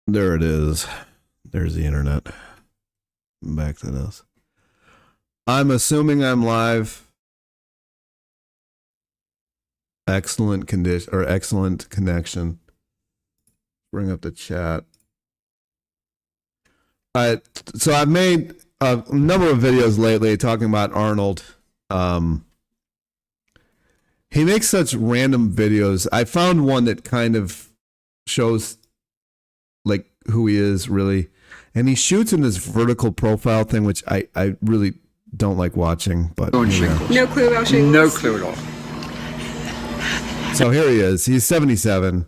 There it is. There's the internet. Back to this. I'm assuming I'm live. Excellent condition or excellent connection. Bring up the chat. All right. So I've made a number of videos lately talking about Arnold. He makes such random videos. I found one that kind of shows like who he is really. And he shoots in this vertical profile thing, which I really don't like watching. But no clue about shingles. No clue at all. So here he is. He's 77.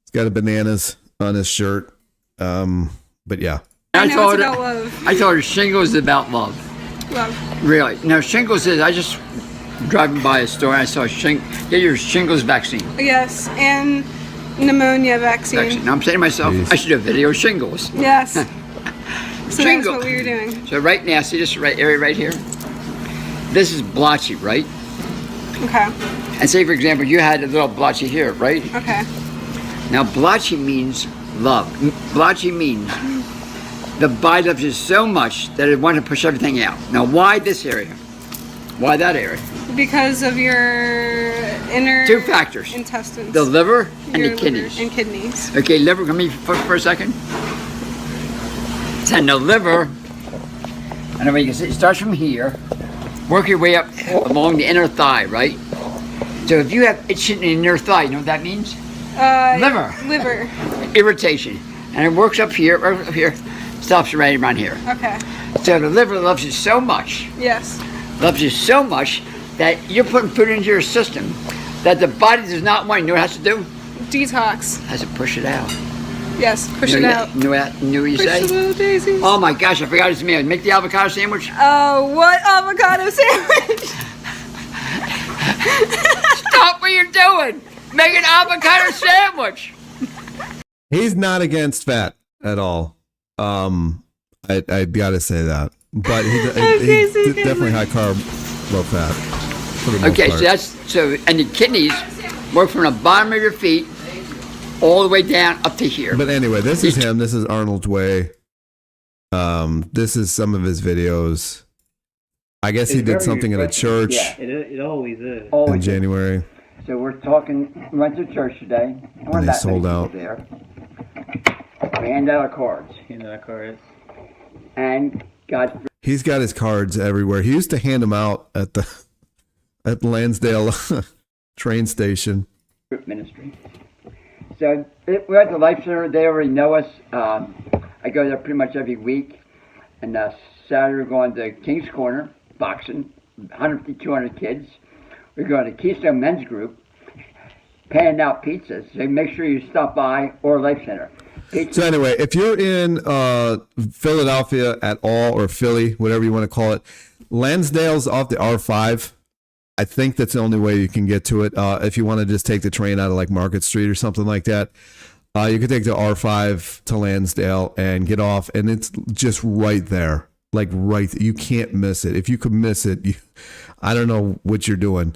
He's got a bananas on his shirt. But yeah. I thought it's about love. I thought shingles is about love. Love. Really. Now shingles is, I just driving by a store and I saw get your shingles vaccine. Yes, and pneumonia vaccine. Now I'm saying to myself, Jeez. I should do a video of shingles. Yes. So that's Shingle. what we were doing. So right now, see this area right here? This is blotchy, right? Okay. And say, for example, you had a little blotchy here, right? Okay. Now, blotchy means love. Blotchy means the body loves you so much that it wants to push everything out. Now, why this area? Why that area? Because of your inner Two factors. intestines. The liver and Your the liver kidneys. and kidneys. Okay, liver, come here for a second. And the liver, and then you can see, it starts from here, work your way up along the inner thigh, right? So if you have itching in your thigh, you know what that means? Liver. Liver. Irritation. And it works up here, stops right around here. Okay. So the liver loves you so much, Yes. that you're putting food into your system that the body does not want. You know what it has to do? Detox. It has to push it out. Yes. Push You it know, out. You know what you Push say? the little daisies. Oh my gosh, I forgot his meal. Make the avocado sandwich. Oh, what avocado sandwich? Stop what you're doing. Make an avocado sandwich. He's not against fat at all. I gotta say that. But he's definitely high carb, low fat. For the most Okay, part. and the kidneys work from the bottom of your feet all the way down up to here. But anyway, this is him. This is Arnold's way. This is some of his videos. I guess he did something at a church Yeah, it always is. in January. So we're talking, we went to church today. And they sold out. There. We handed out our cards. And got He's got his cards everywhere. He used to hand them out at Lansdale train station. group ministry. So we're at the Life Center. They already know us. I go there pretty much every week. And Saturday we're going to King's Corner, boxing, 150, 200 kids. We're going to Keystone Men's Group, handing out pizzas. So make sure you stop by or Life Center. So anyway, if you're in Philadelphia at all, or Philly, whatever you want to call it, Lansdale's off the R5. I think that's the only way you can get to it. If you want to just take the train out of like Market Street or something like that, you could take the R5 to Lansdale and get off, and it's just right there. Like you can't miss it. If you could miss it, I don't know what you're doing.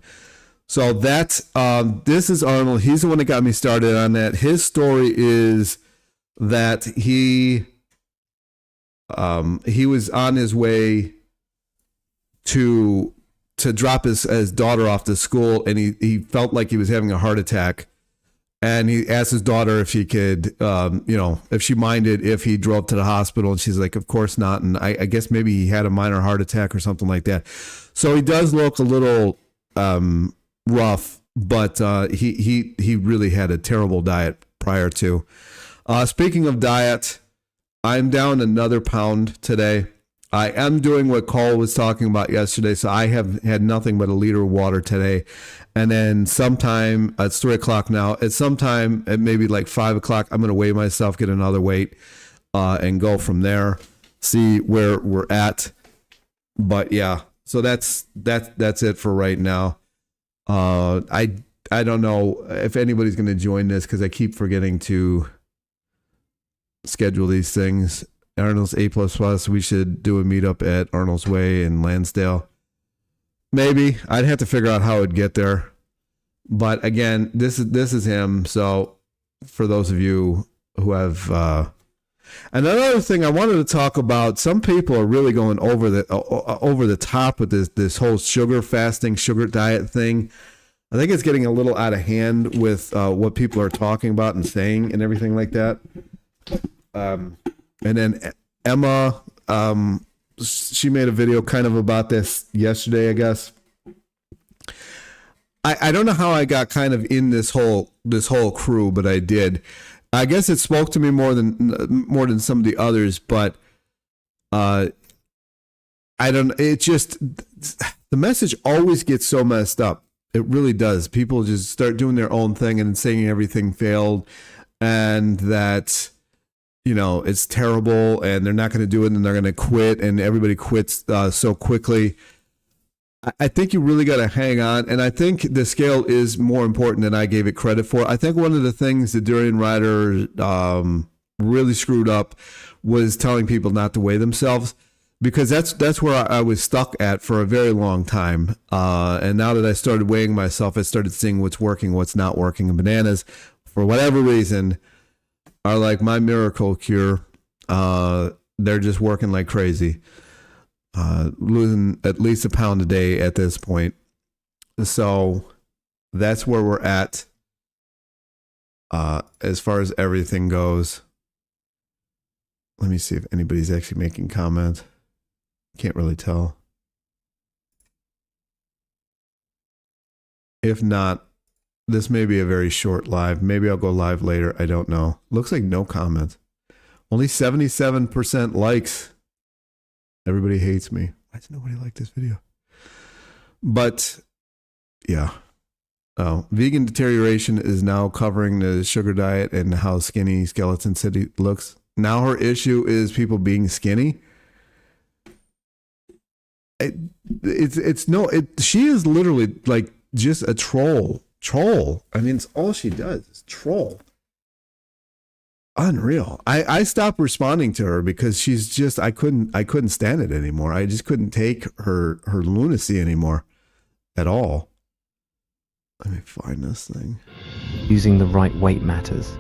So that's this is Arnold. He's the one that got me started on that. His story is that he was on his way to drop his daughter off to school, and he felt like he was having a heart attack, and he asked his daughter if he could if she minded if he drove to the hospital, and she's like, of course not. And I guess maybe he had a minor heart attack or something like that. So he does look a little rough, but he really had a terrible diet prior to. Speaking of diet, I'm down another pound today. I am doing what Cole was talking about yesterday, so I have had nothing but a liter of water today. And then sometime, it's 3 o'clock now, at sometime at maybe like 5 o'clock, I'm going to weigh myself, get another weight, and go from there, see where we're at. But yeah, so that's it for right now. I don't know if anybody's going to join this because I keep forgetting to schedule these things. Arnold's A++, we should do a meetup at Arnold's Way in Lansdale. Maybe. I'd have to figure out how I'd get there. But again, this is him. So for those of you who have Another thing I wanted to talk about, some people are really going over the top with this whole sugar fasting, sugar diet thing. I think it's getting a little out of hand with what people are talking about and saying and everything like that. And then Emma, she made a video kind of about this yesterday, I guess. I don't know how I got kind of in this whole crew, but I did. I guess it spoke to me more than some of the others, but I don't. It just, the message always gets so messed up. It really does. People just start doing their own thing and saying everything failed, and that, you know, it's terrible, and they're not going to do it, and they're going to quit, and everybody quits so quickly. I think you really got to hang on, and I think the scale is more important than I gave it credit for. I think one of the things that Durian Rider really screwed up was telling people not to weigh themselves, because that's where I was stuck at for a very long time. And now that I started weighing myself, I started seeing what's working, what's not working. And bananas, for whatever reason, are like my miracle cure. They're just working like crazy. Losing at least a pound a day at this point. So that's where we're at as far as everything goes. Let me see if anybody's actually making comments. Can't really tell. If not, this may be a very short live. Maybe I'll go live later. I don't know. Looks like no comments. Only 77% likes. Everybody hates me. Why does nobody like this video? But yeah. Oh, vegan deterioration is now covering the sugar diet and how skinny Skeleton City looks. Now her issue is people being skinny. She is literally like just a troll. I mean, it's all she does is troll. Unreal. I stopped responding to her because she's just, I couldn't stand it anymore. I just couldn't take her lunacy anymore at all. Let me find this thing. Using the right weight matters.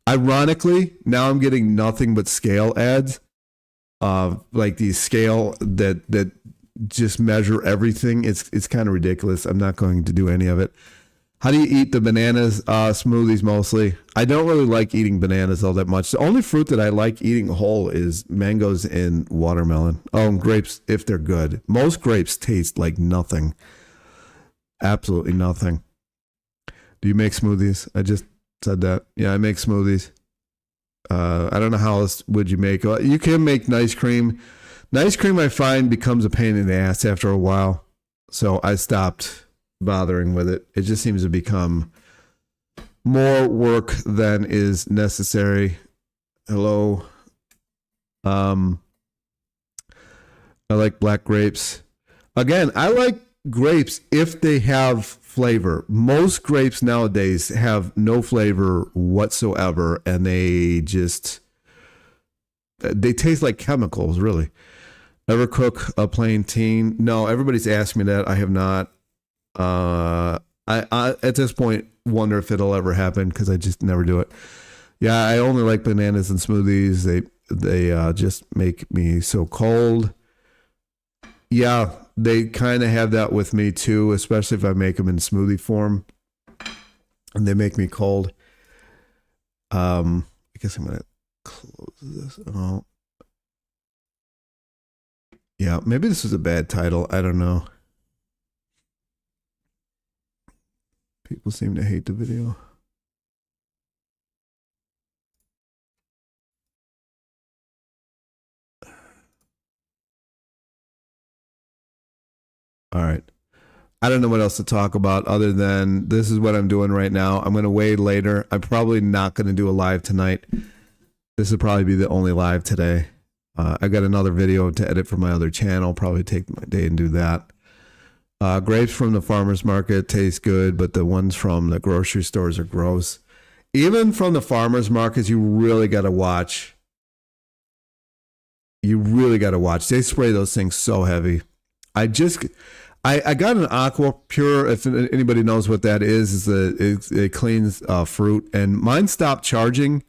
Ironically, now I'm getting nothing but scale ads. Like these scale that just measure everything. It's kind of ridiculous. I'm not going to do any of it. How do you eat the bananas? Smoothies mostly. I don't really like eating bananas all that much. The only fruit that I like eating whole is mangoes and watermelon. Oh, and grapes if they're good. Most grapes taste like nothing. Absolutely nothing. Do you make smoothies? I just said that. Yeah, I make smoothies. I don't know how else would you make. You can make nice cream. Nice cream I find becomes a pain in the ass after a while. So I stopped bothering with it. It just seems to become more work than is necessary. Hello. I like black grapes. Again, I like grapes if they have flavor. Most grapes nowadays have no flavor whatsoever, and they taste like chemicals, really. Ever cook a plantain? No, everybody's asked me that. I have not. I at this point wonder if it'll ever happen because I just never do it. Yeah, I only like bananas and smoothies. They just make me so cold. Yeah, they kind of have that with me too, especially if I make them in smoothie form, and they make me cold. I guess I'm gonna close this. Oh, yeah, maybe this was a bad title. I don't know. People seem to hate the video. All right. I don't know what else to talk about other than this is what I'm doing right now. I'm going to weigh later. I'm probably not going to do a live tonight. This will probably be the only live today. I got another video to edit for my other channel. Probably take my day and do that. Grapes from the farmer's market taste good, but the ones from the grocery stores are gross. Even from the farmer's markets, you really got to watch. You really got to watch. They spray those things so heavy. I got an Aqua Pure. If anybody knows what that is it cleans fruit, and mine stopped charging.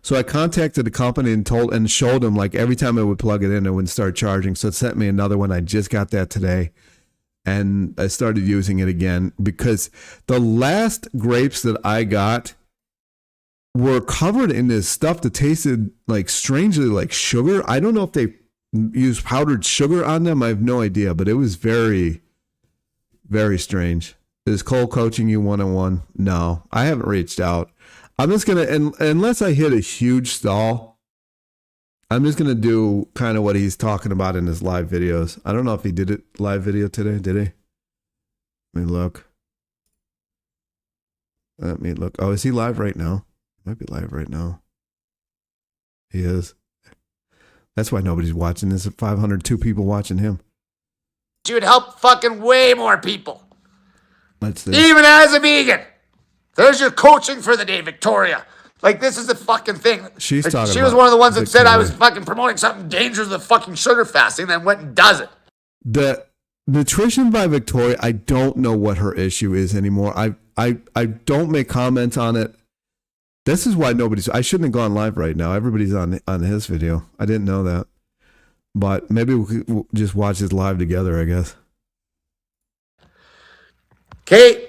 So I contacted the company and showed them, like, every time I would plug it in, it wouldn't start charging. So it sent me another one. I just got that today, and I started using it again because the last grapes that I got were covered in this stuff that tasted like strangely like sugar. I don't know if they used powdered sugar on them. I have no idea, but it was very, very strange. Is Cole coaching you one-on-one? No, I haven't reached out. I'm just going to, unless I hit a huge stall, I'm just going to do kind of what he's talking about in his live videos. I don't know if he did it live video today. Did he? Let me look. Oh, is he live right now? Might be live right now. He is. That's why nobody's watching this. 502 people watching him. You would help fucking way more people. Let's see. Even as a vegan. There's your coaching for the day, Victoria. Like, this is the fucking thing. She's Like, talking she was about one of the ones that said I was Victoria. fucking promoting something dangerous with fucking sugar fasting, then went and does it. The nutrition by Victoria, I don't know what her issue is anymore. I don't make comments on it. This is why I shouldn't have gone live right now. Everybody's on his video. I didn't know that. But maybe we'll just watch this live together, I guess. Okay?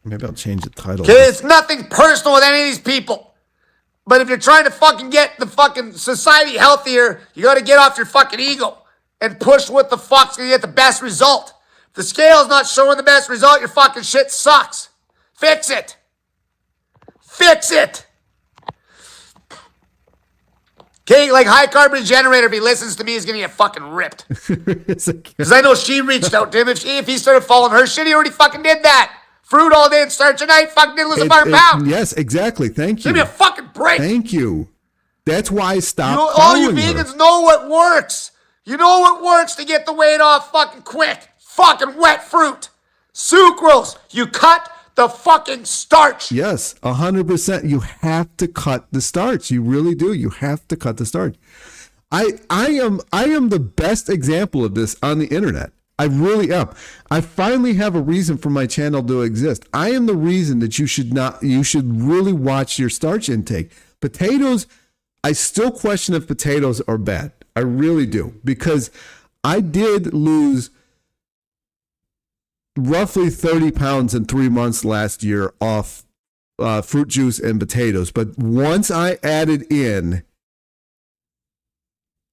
Maybe I'll change the title. Okay, it's nothing personal with any of these people. But if you're trying to fucking get the fucking society healthier, you gotta get off your fucking ego and push what the fuck's gonna get the best result. If the scale's not showing the best result, your fucking shit sucks. Fix it. Fix it. Okay, like High Carbon Generator, if he listens to me, he's gonna get fucking ripped. Because I know she reached out to him. If he started following her shit, he already fucking did that. Fruit all day and starch at night, fucking didn't lose a fucking pound. Yes, exactly. Thank you. Give me a fucking break. Thank you. That's why I stopped. You know, all you following her. vegans know what works. You know what works to get the weight off fucking quick. Fucking wet fruit. Sucrose. You cut the fucking starch. Yes, 100%. You have to cut the starch. You really do. You have to cut the starch. I am the best example of this on the internet. I really am. I finally have a reason for my channel to exist. I am the reason that you should really watch your starch intake. Potatoes, I still question if potatoes are bad. I really do, because I did lose roughly 30 pounds in 3 months last year off fruit juice and potatoes. But once I added in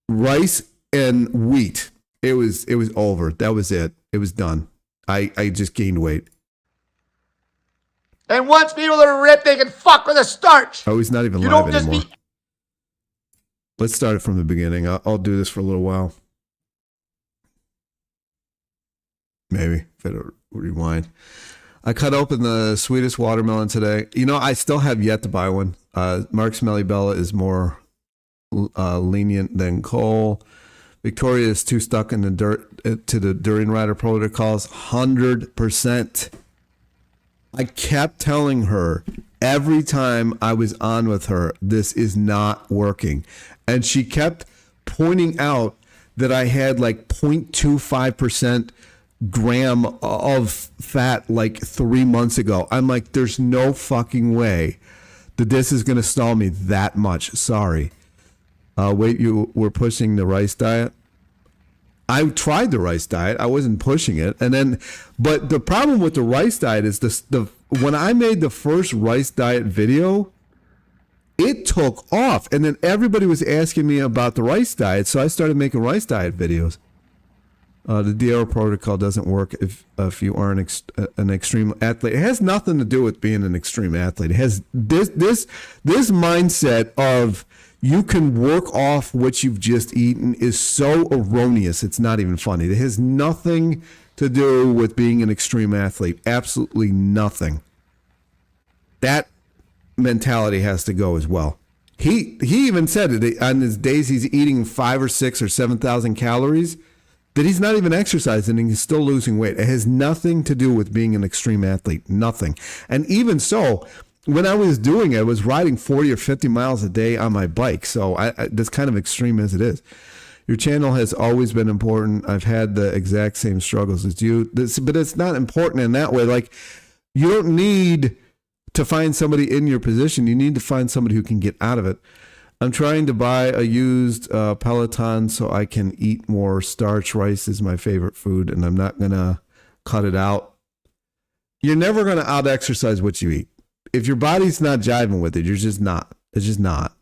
rice and wheat, it was over. That was it. It was done. I just gained weight. And once people are ripped, they can fuck with the starch. Oh, he's not even You live don't just anymore. be... Let's start it from the beginning. I'll do this for a little while. Maybe if it'll rewind. I cut open the sweetest watermelon today. You know, I still have yet to buy one. Mark Smelly Bella is more lenient than Cole. Victoria is too stuck in the dirt to the Durian Rider protocols. 100%. I kept telling her every time I was on with her, this is not working. And she kept pointing out that I had like 0.25% gram of fat like 3 months ago. I'm like, there's no fucking way that this is going to stall me that much. Sorry. Wait, you were pushing the rice diet? I tried the rice diet. I wasn't pushing it. But the problem with the rice diet is when I made the first rice diet video, it took off. And then everybody was asking me about the rice diet. So I started making rice diet videos. The Dietary protocol doesn't work if you are an extreme athlete. It has nothing to do with being an extreme athlete. It has this mindset of you can work off what you've just eaten is so erroneous. It's not even funny. It has nothing to do with being an extreme athlete. Absolutely nothing. That mentality has to go as well. He even said it on his days he's eating 5 or 6 or 7,000 calories, that he's not even exercising and he's still losing weight. It has nothing to do with being an extreme athlete. Nothing. And even so, when I was doing it, I was riding 40 or 50 miles a day on my bike. So that's kind of extreme as it is. Your channel has always been important. I've had the exact same struggles as you. But it's not important in that way. Like, you don't need to find somebody in your position. You need to find somebody who can get out of it. I'm trying to buy a used Peloton so I can eat more starch. Rice is my favorite food, and I'm not going to cut it out. You're never going to out-exercise what you eat. If your body's not jiving with it, you're just not. It's just not.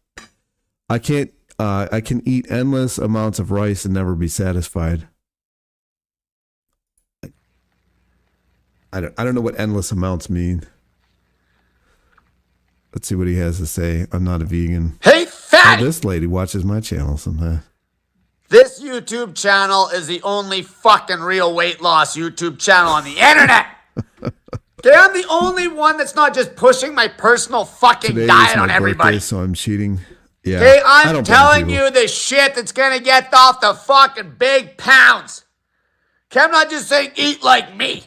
I can eat endless amounts of rice and never be satisfied. I don't know what endless amounts mean. Let's see what he has to say. I'm not a vegan. Hey, fat! Oh, this lady watches my channel sometimes. This YouTube channel is the only fucking real weight loss YouTube channel on the internet. Okay, I'm the only one that's not just pushing my personal fucking Today diet is my on everybody. birthday, so I'm cheating. Yeah. Okay, I I'm don't blame telling people. you the shit that's gonna get off the fucking big pounds. Okay, I'm not just saying eat like me.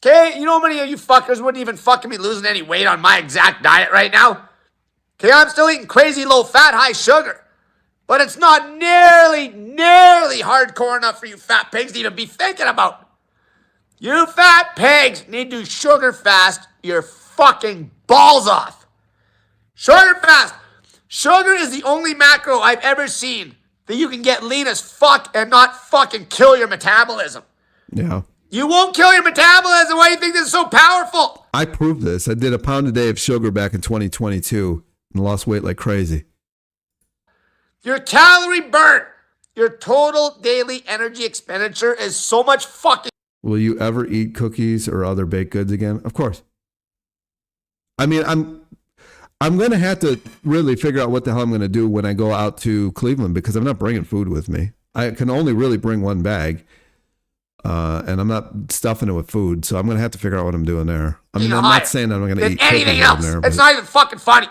Okay, you know how many of you fuckers wouldn't even fucking be losing any weight on my exact diet right now? Okay, I'm still eating crazy low fat, high sugar. But it's not nearly hardcore enough for you fat pigs to even be thinking about. You fat pigs need to sugar fast your fucking balls off. Sugar fast. Sugar is the only macro I've ever seen that you can get lean as fuck and not fucking kill your metabolism. Yeah. You won't kill your metabolism. Why do you think this is so powerful? I proved this. I did a pound a day of sugar back in 2022 and lost weight like crazy. Your calorie burn, your total daily energy expenditure is so much fucking. Will you ever eat cookies or other baked goods again? Of course. I mean, I'm going to have to really figure out what the hell I'm going to do when I go out to Cleveland because I'm not bringing food with me. I can only really bring one bag, and I'm not stuffing it with food, so I'm going to have to figure out what I'm doing there. I mean, I'm not saying that I'm going to eat anything cookies else. in there. It's But not even fucking funny.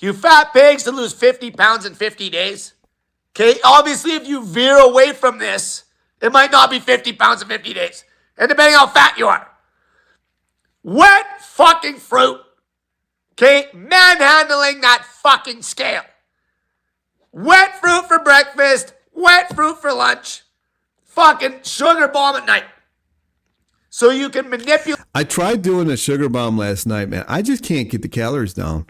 You fat pigs to lose 50 pounds in 50 days. Okay, obviously if you veer away from this, it might not be 50 pounds in 50 days. And depending how fat you are. Wet fucking fruit. Okay, manhandling that fucking scale. Wet fruit for breakfast, wet fruit for lunch, fucking sugar bomb at night. So you can manipulate I tried doing a sugar bomb last night, man. I just can't get the calories down.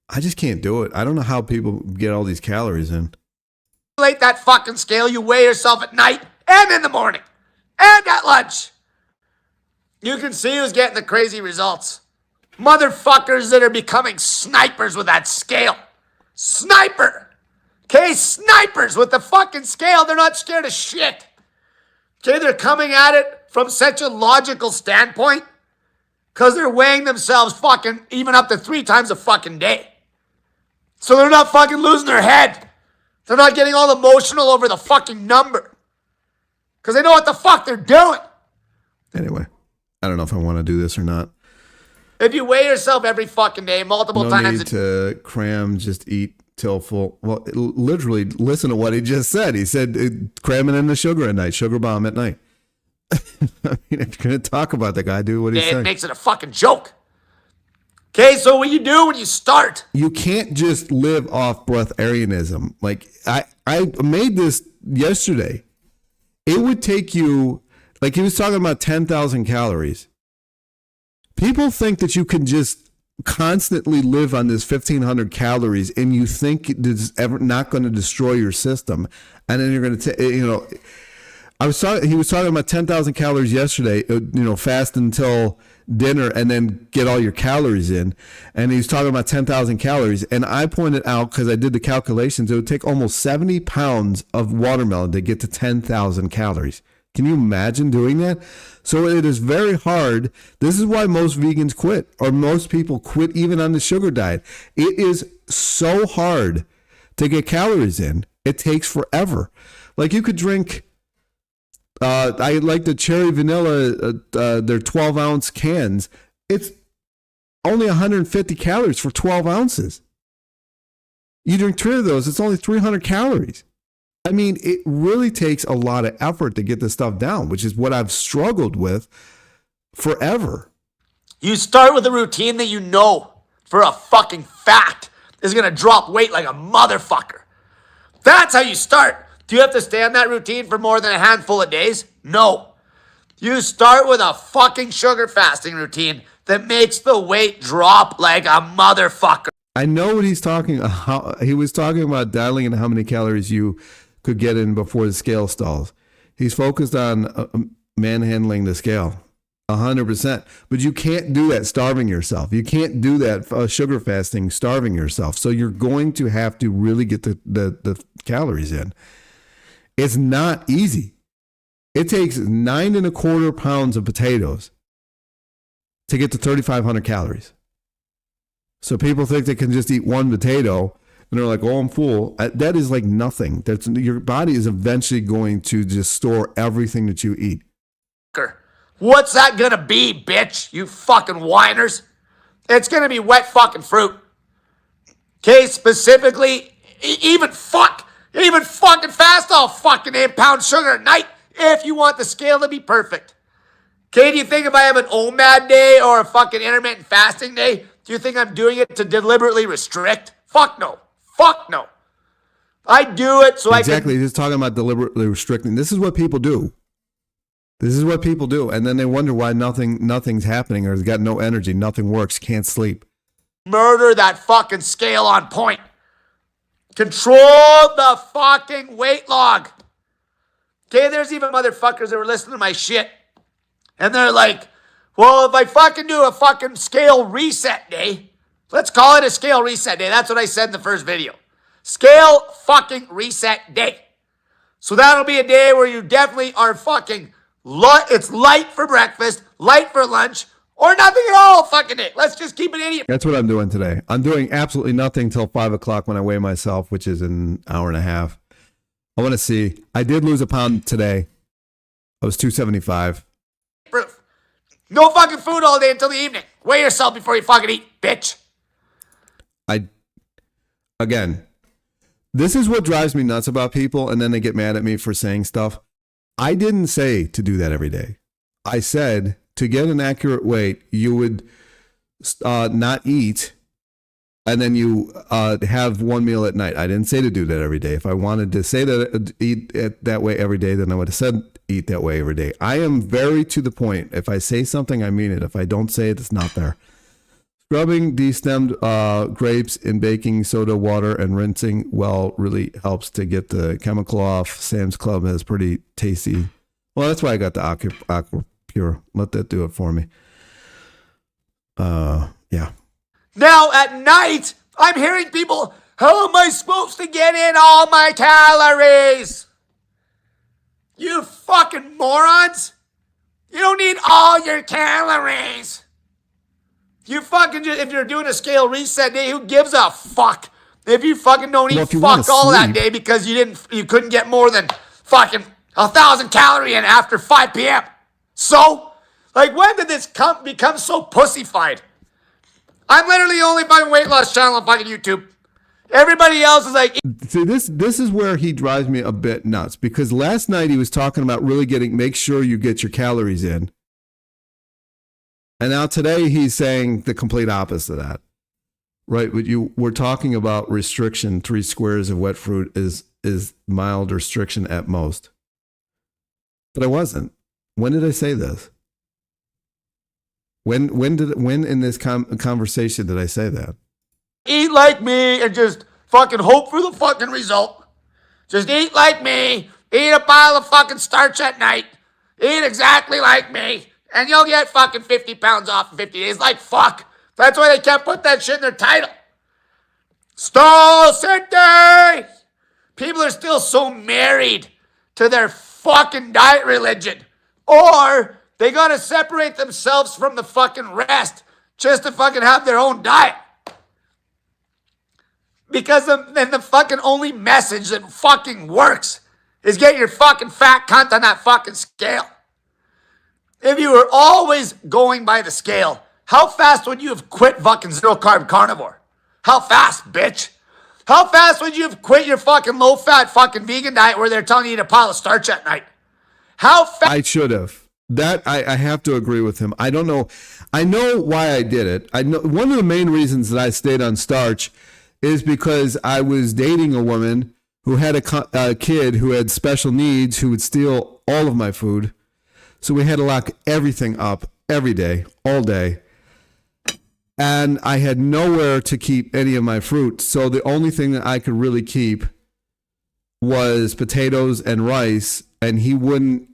I just can't do it. I don't know how people get all these calories in. that fucking scale. You weigh yourself at night and in the morning and at lunch. You can see who's getting the crazy results. Motherfuckers that are becoming snipers with that scale. Sniper. Okay, snipers with the fucking scale. They're not scared of shit. Okay, they're coming at it from such a logical standpoint because they're weighing themselves fucking even up to 3 times a fucking day. So they're not fucking losing their head. They're not getting all emotional over the fucking number because they know what the fuck they're doing. Anyway, I don't know if I want to do this or not. If you weigh yourself every fucking day, multiple No times, need to cram, just eat till full. Well, literally, listen to what he just said. He said, cramming in the sugar at night, sugar bomb at night. I mean, if you're going to talk about the guy, do what he it said. makes it a fucking joke. Okay, so what you do when you start? You can't just live off breatharianism. Like, I made this yesterday. It would take you, like he was talking about 10,000 calories. People think that you can just constantly live on this 1,500 calories and you think it's ever not going to destroy your system. And then you're going to, he was talking about 10,000 calories yesterday, fast until dinner and then get all your calories in. And he was talking about 10,000 calories. And I pointed out, because I did the calculations, it would take almost 70 pounds of watermelon to get to 10,000 calories. Can you imagine doing that? So it is very hard. This is why most vegans quit, or most people quit even on the sugar diet. It is so hard to get calories in. It takes forever. Like you could drink, I like the cherry vanilla, their 12-ounce cans. It's only 150 calories for 12 ounces. You drink 3 of those, it's only 300 calories. I mean, it really takes a lot of effort to get this stuff down, which is what I've struggled with forever. You start with a routine that you know for a fucking fact is going to drop weight like a motherfucker. That's how you start. Do you have to stay on that routine for more than a handful of days? No. You start with a fucking sugar fasting routine that makes the weight drop like a motherfucker. I know what he's talking. How he was talking about dialing in how many calories you could get in before the scale stalls. He's focused on manhandling the scale, 100%. But you can't do that starving yourself. You can't do that sugar fasting starving yourself. So you're going to have to really get the calories in. It's not easy. It takes 9.25 pounds of potatoes to get to 3,500 calories. So people think they can just eat one potato and they're like, oh, I'm full. That is like nothing. That's, your body is eventually going to just store everything that you eat. What's that gonna be, bitch? You fucking whiners. It's gonna be wet fucking fruit. Okay, specifically, even fucking fast, I'll fucking 8 pounds sugar at night if you want the scale to be perfect. Okay, do you think if I have an OMAD day or a fucking intermittent fasting day, do you think I'm doing it to deliberately restrict? Fuck no. Fuck no. I do it so Exactly. He's talking about deliberately restricting. This is what people do. This is what people do. And then they wonder why nothing's happening, or has got no energy, nothing works, can't sleep. Murder that fucking scale on point. Control the fucking weight log. Okay, there's even motherfuckers that were listening to my shit. And they're like, well, if I fucking do a fucking scale reset day, let's call it a scale reset day. That's what I said in the first video. Scale fucking reset day. So that'll be a day where you definitely are fucking, it's light for breakfast, light for lunch, or nothing at all fucking day. Let's just keep it idiot. That's what I'm doing today. I'm doing absolutely nothing till 5 o'clock when I weigh myself, which is an hour and a half. I want to see. I did lose a pound today. I was 275. Proof. No fucking food all day until the evening. Weigh yourself before you fucking eat, bitch. Again, this is what drives me nuts about people, and then they get mad at me for saying stuff. I didn't say to do that every day. I said to get an accurate weight, you would not eat, and then you have one meal at night. I didn't say to do that every day. If I wanted to say that eat that way every day, then I would have said eat that way every day. I am very to the point. If I say something, I mean it. If I don't say it, it's not there. Scrubbing destemmed grapes in baking soda water and rinsing well really helps to get the chemical off. Sam's Club has pretty tasty. Well, that's why I got the Aqua Pure. Let that do it for me. Yeah. Now at night, I'm hearing people, how am I supposed to get in all my calories? You fucking morons. You don't need all your calories. You fucking just, if you're doing a scale reset day, who gives a fuck? If you fucking don't eat fuck all that day because you couldn't get more than fucking 1,000 calories in after 5 p.m. So, like, when did this become so pussified? I'm literally the only fucking weight loss channel on fucking YouTube. Everybody else is like... See, this is where he drives me a bit nuts, because last night he was talking about really make sure you get your calories in. And now today he's saying the complete opposite of that. Right? We're talking about restriction. 3 squares of wet fruit is mild restriction at most. But I wasn't. When did I say this? When in this conversation did I say that? Eat like me and just fucking hope for the fucking result. Just eat like me. Eat a pile of fucking starch at night. Eat exactly like me. And you'll get fucking 50 pounds off in 50 days. Like, fuck. That's why they can't put that shit in their title. Stall City! People are still so married to their fucking diet religion. Or they gotta separate themselves from the fucking rest just to fucking have their own diet. Because then the fucking only message that fucking works is get your fucking fat cunt on that fucking scale. If you were always going by the scale, how fast would you have quit fucking zero carb carnivore? How fast, bitch? How fast would you have quit your fucking low fat fucking vegan diet where they're telling you to eat a pile of starch at night? How fast? I should have. That I have to agree with him. I don't know. I know why I did it. I know one of the main reasons that I stayed on starch is because I was dating a woman who had a kid who had special needs who would steal all of my food. So we had to lock everything up every day, all day. And I had nowhere to keep any of my fruit. So the only thing that I could really keep was potatoes and rice. And he wouldn't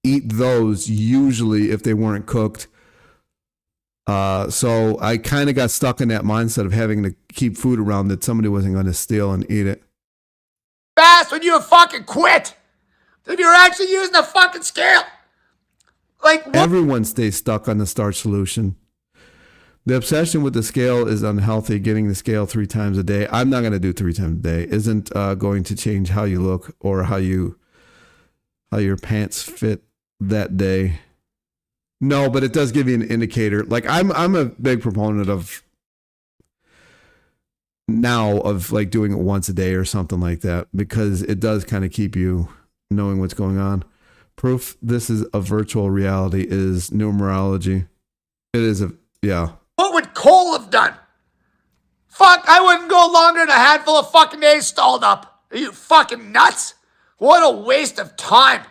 eat those usually if they weren't cooked. So I kind of got stuck in that mindset of having to keep food around that somebody wasn't going to steal and eat it. Fast when you have fucking quit. If you're actually using a fucking scale. Like, what? Everyone stays stuck on the starch solution. The obsession with the scale is unhealthy. Getting the scale 3 times a day. I'm not going to do 3 times a day. Isn't going to change how you look or how your pants fit that day. No, but it does give you an indicator. Like I'm a big proponent of now of like doing it once a day or something like that because it does kind of keep you knowing what's going on. Proof this is a virtual reality is numerology. It is yeah. What would Cole have done? Fuck, I wouldn't go longer than a handful of fucking days stalled up. Are you fucking nuts? What a waste of time.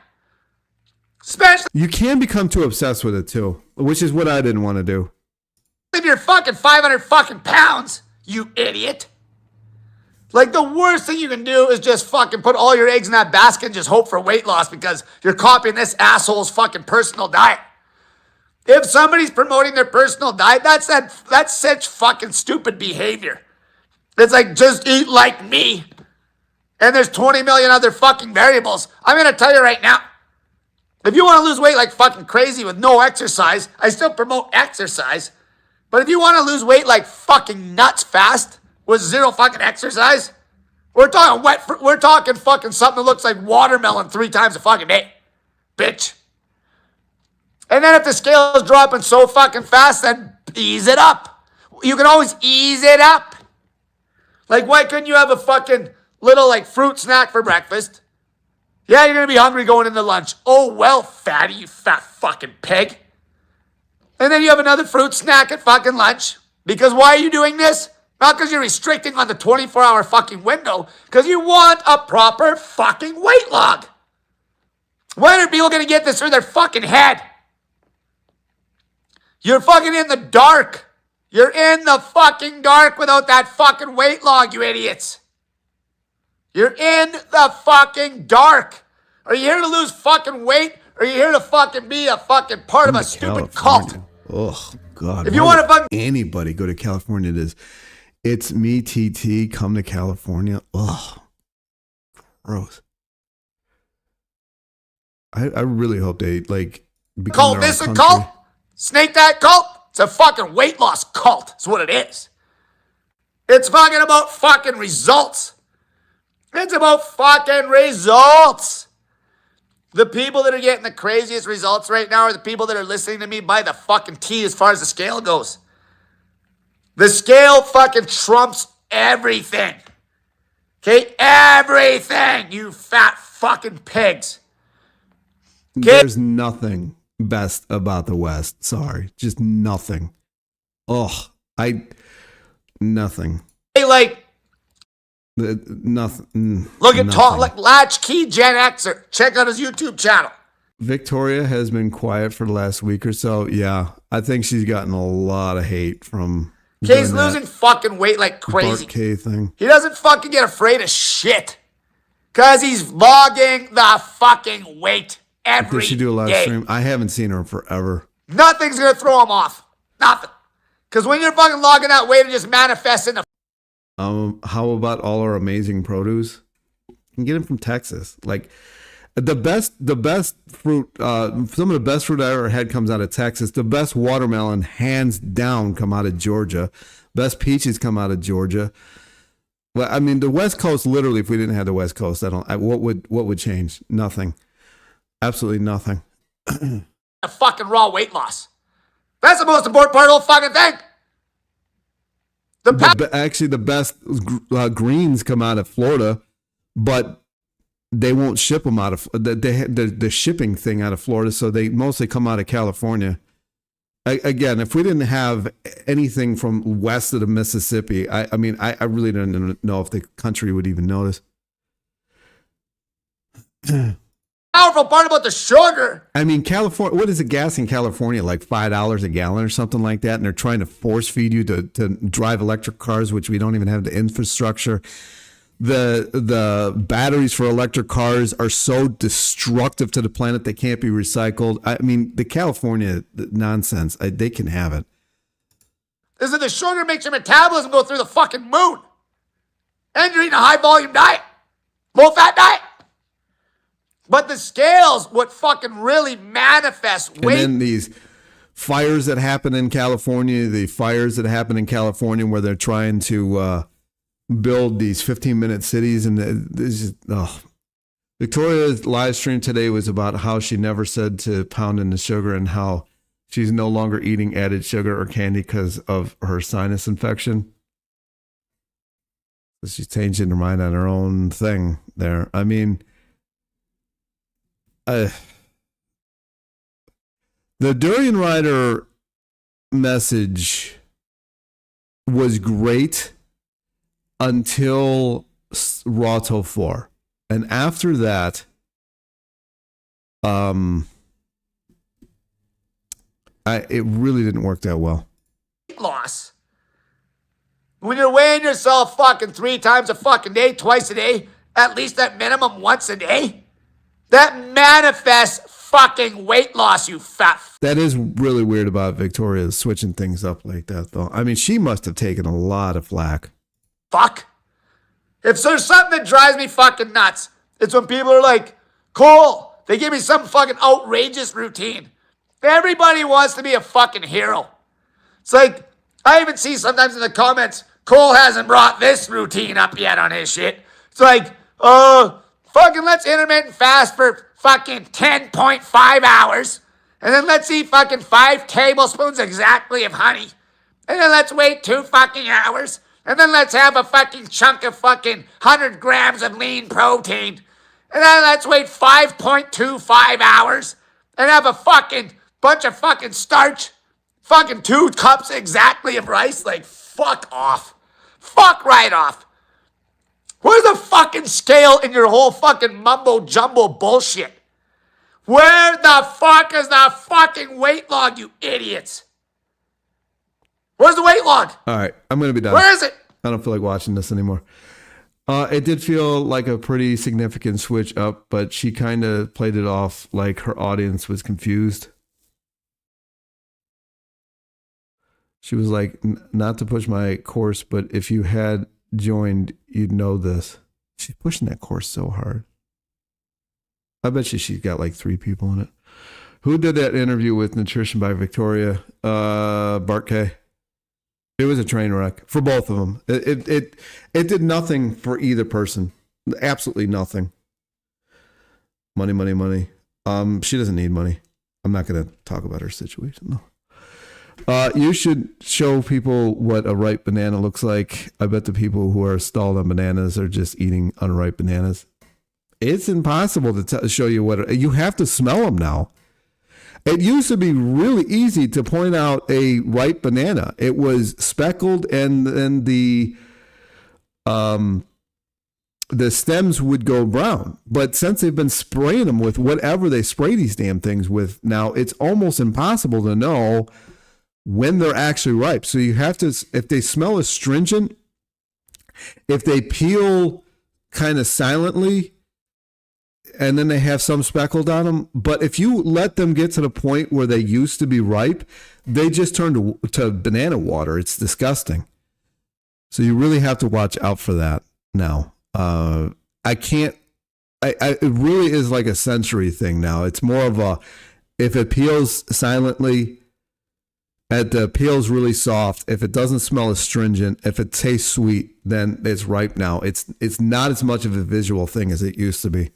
Especially You can become too obsessed with it too, which is what I didn't want to do. if you're fucking 500 fucking pounds, you idiot. Like, the worst thing you can do is just fucking put all your eggs in that basket and just hope for weight loss because you're copying this asshole's fucking personal diet. If somebody's promoting their personal diet, that's such fucking stupid behavior. It's like, just eat like me. And there's 20 million other fucking variables. I'm going to tell you right now, if you want to lose weight like fucking crazy with no exercise, I still promote exercise. But if you want to lose weight like fucking nuts fast with 0 fucking exercise, we're talking fucking something that looks like watermelon 3 times a fucking day. Bitch. And then if the scale is dropping so fucking fast, then ease it up. You can always ease it up. Like, why couldn't you have a fucking little like fruit snack for breakfast? Yeah, you're going to be hungry going into lunch. Oh, well, fatty, you fat fucking pig. And then you have another fruit snack at fucking lunch. Because why are you doing this? Not because you're restricting on the 24-hour fucking window. Because you want a proper fucking weight log. When are people going to get this through their fucking head? You're fucking in the dark. You're in the fucking dark without that fucking weight log, you idiots. You're in the fucking dark. Are you here to lose fucking weight? Or are you here to fucking be a fucking part of a stupid cult? Oh, God. If you want to fucking... Anybody go to California, it's me, TT, come to California. Ugh. Gross. I really hope they, like... Call this a cult? Snake that cult? It's a fucking weight loss cult. That's what it is. It's fucking about fucking results. It's about fucking results. The people that are getting the craziest results right now are the people that are listening to me by the fucking tea as far as the scale goes. The scale fucking trumps everything. Okay? Everything, you fat fucking pigs. Okay? There's nothing best about the West. Sorry. Just nothing. Nothing. Hey, like, nothing. look at nothing. like Latchkey Gen Xer. Check out his YouTube channel. Victoria has been quiet for the last week or so. Yeah, I think she's gotten a lot of hate from. K's losing fucking weight like crazy. Bart K thing. He doesn't fucking get afraid of shit. Cause he's vlogging the fucking weight every Did she do a live day. stream? I haven't seen her in forever. Nothing's gonna throw him off. Nothing. Cause when you're fucking logging that weight, it just manifests in the... How about all our amazing produce? You can get them from Texas. Like the best fruit. Some of the best fruit I ever had comes out of Texas. The best watermelon, hands down, come out of Georgia. Best peaches come out of Georgia. Well, I mean, the West Coast. Literally, if we didn't have the West Coast, what would change? Nothing. Absolutely nothing. a fucking raw weight loss. That's the most important part of the whole fucking thing. Actually, the best greens come out of Florida, but they won't ship them out of the shipping thing out of Florida, so they mostly come out of California. Again, if we didn't have anything from west of the Mississippi, I really don't know if the country would even notice. Now powerful part about the sugar. I mean, California, what is the gas in California? Like $5 a gallon or something like that? And they're trying to force feed you to drive electric cars, which we don't even have the infrastructure. The batteries for electric cars are so destructive to the planet they can't be recycled. I mean, the California nonsense, they can have it. Is that the sugar makes your metabolism go through the fucking moon. And you're eating a high volume diet. Low fat diet. But the scales, what fucking really manifests weight. And then these fires that happen in California, where they're trying to build these 15-minute cities. And Victoria's live stream today was about how she never said to pound in the sugar and how she's no longer eating added sugar or candy because of her sinus infection. So she's changing her mind on her own thing there. I mean, the Durian Rider message was great until Raw 4. And after that, it really didn't work that well. Loss. When you're weighing yourself fucking 3 times a fucking day, twice a day, at least at minimum once a day, that manifests fucking weight loss, you fat. That is really weird about Victoria switching things up like that, though. I mean, she must have taken a lot of flack. Fuck. If there's something that drives me fucking nuts, it's when people are like, Cole, they give me some fucking outrageous routine. Everybody wants to be a fucking hero. It's like, I even see sometimes in the comments, Cole hasn't brought this routine up yet on his shit. It's like, fucking let's intermittent fast for fucking 10.5 hours. And then let's eat fucking 5 tablespoons exactly of honey. And then let's wait 2 fucking hours. And then let's have a fucking chunk of fucking 100 grams of lean protein. And then let's wait 5.25 hours and have a fucking bunch of fucking starch. Fucking 2 cups exactly of rice. Like, fuck off. Fuck right off. Where's the fucking scale in your whole fucking mumbo jumbo bullshit? Where the fuck is the fucking weight log, you idiots? Where's the weight log? All right, I'm going to be done. Where is it? I don't feel like watching this anymore. It did feel like a pretty significant switch up, but she kind of played it off like her audience was confused. She was like, not to push my course, but if you had joined, you'd know this. She's pushing that course so hard. I bet she's got like 3 people in it. Who did that interview with Nutrition by Victoria? Bart K. It was a train wreck for both of them. It did nothing for either person. Absolutely nothing. Money, money, money. She doesn't need money. I'm not going to talk about her situation though. You should show people what a ripe banana looks like. I bet the people who are stalled on bananas are just eating unripe bananas. It's impossible to show you what you have to smell them now. It used to be really easy to point out a ripe banana. It was speckled, and then the stems would go brown. But since they've been spraying them with whatever they spray these damn things with, now it's almost impossible to know when they're actually ripe. So you have to, if they smell astringent, if they peel kind of silently, and then they have some speckled on them. But if you let them get to the point where they used to be ripe, they just turn to banana water. It's disgusting. So you really have to watch out for that now. It really is like a sensory thing now. It's more of a, if it peels silently, if the peel's really soft, if it doesn't smell astringent, if it tastes sweet, then it's ripe now. It's not as much of a visual thing as it used to be,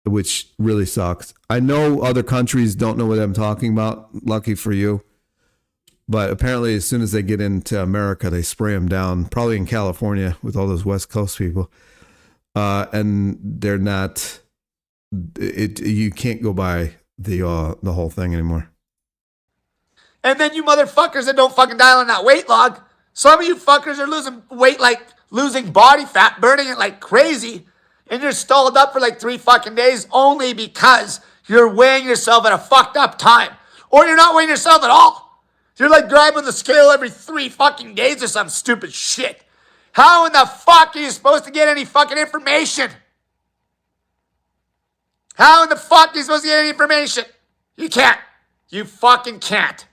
which really sucks. I know other countries don't know what I'm talking about. Lucky for you. But apparently as soon as they get into America, they spray them down, probably in California with all those West Coast people. And they're not, you can't go by the whole thing anymore. And then you motherfuckers that don't fucking dial in that weight log, some of you fuckers are losing weight, like losing body fat, burning it like crazy. and you're stalled up for like 3 fucking days only because you're weighing yourself at a fucked up time. Or you're not weighing yourself at all. You're like grabbing the scale every 3 fucking days or some stupid shit. How in the fuck are you supposed to get any fucking information? How in the fuck are you supposed to get any information? You can't. You fucking can't.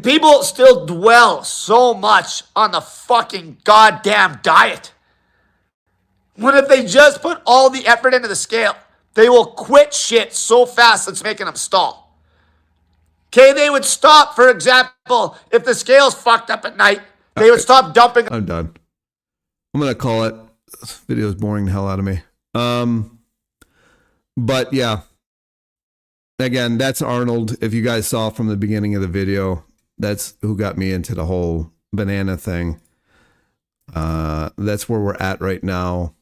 People still dwell so much on the fucking goddamn diet. When if they just put all the effort into the scale, they will quit shit so fast it's making them stall. Okay, they would stop, for example, if the scale's fucked up at night, they would stop dumping. I'm done. I'm going to call it. This video is boring the hell out of me. But yeah. Again, that's Arnold. If you guys saw from the beginning of the video, that's who got me into the whole banana thing. That's where we're at right now.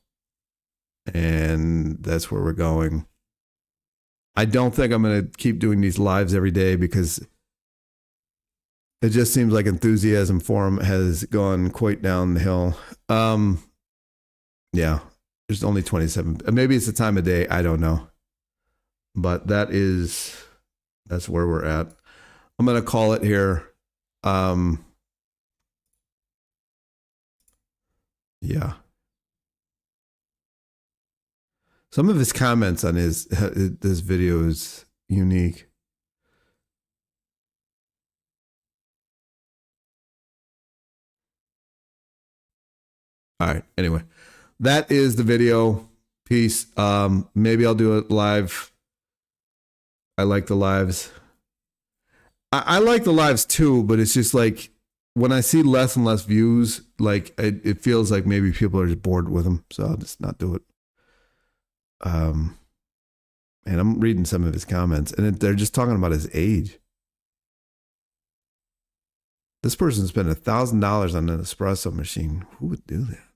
And that's where we're going. I don't think I'm going to keep doing these lives every day because it just seems like enthusiasm for him has gone quite down the hill. Yeah, there's only 27. Maybe it's the time of day. I don't know. But that's where we're at. I'm going to call it here. Yeah. Some of his comments on this video is unique. All right. Anyway, that is the video. Peace. Maybe I'll do it live. I like the lives. I like the lives too, but it's just like when I see less and less views, like it feels like maybe people are just bored with them. So I'll just not do it. And I'm reading some of his comments, and they're just talking about his age. This person spent $1,000 on an espresso machine. Who would do that?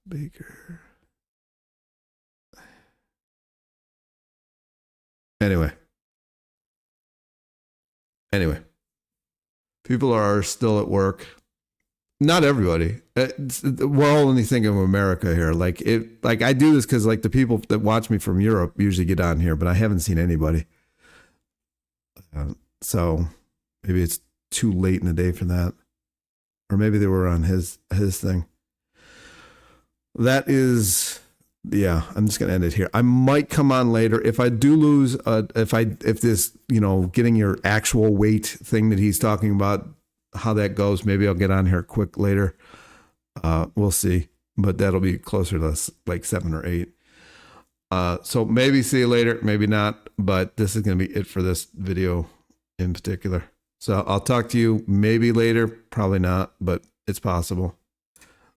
Baker. Anyway, people are still at work. Not everybody. We're all only thinking of America here. Like I do this because like the people that watch me from Europe usually get on here, but I haven't seen anybody. So maybe it's too late in the day for that, or maybe they were on his thing. That is, yeah. I'm just gonna end it here. I might come on later if I do lose. If this getting your actual weight thing that he's talking about, how that goes, maybe I'll get on here quick later. We'll see, but that'll be closer to like 7 or 8. So maybe see you later, maybe not, but this is going to be it for this video in particular. So I'll talk to you maybe later, probably not, but it's possible.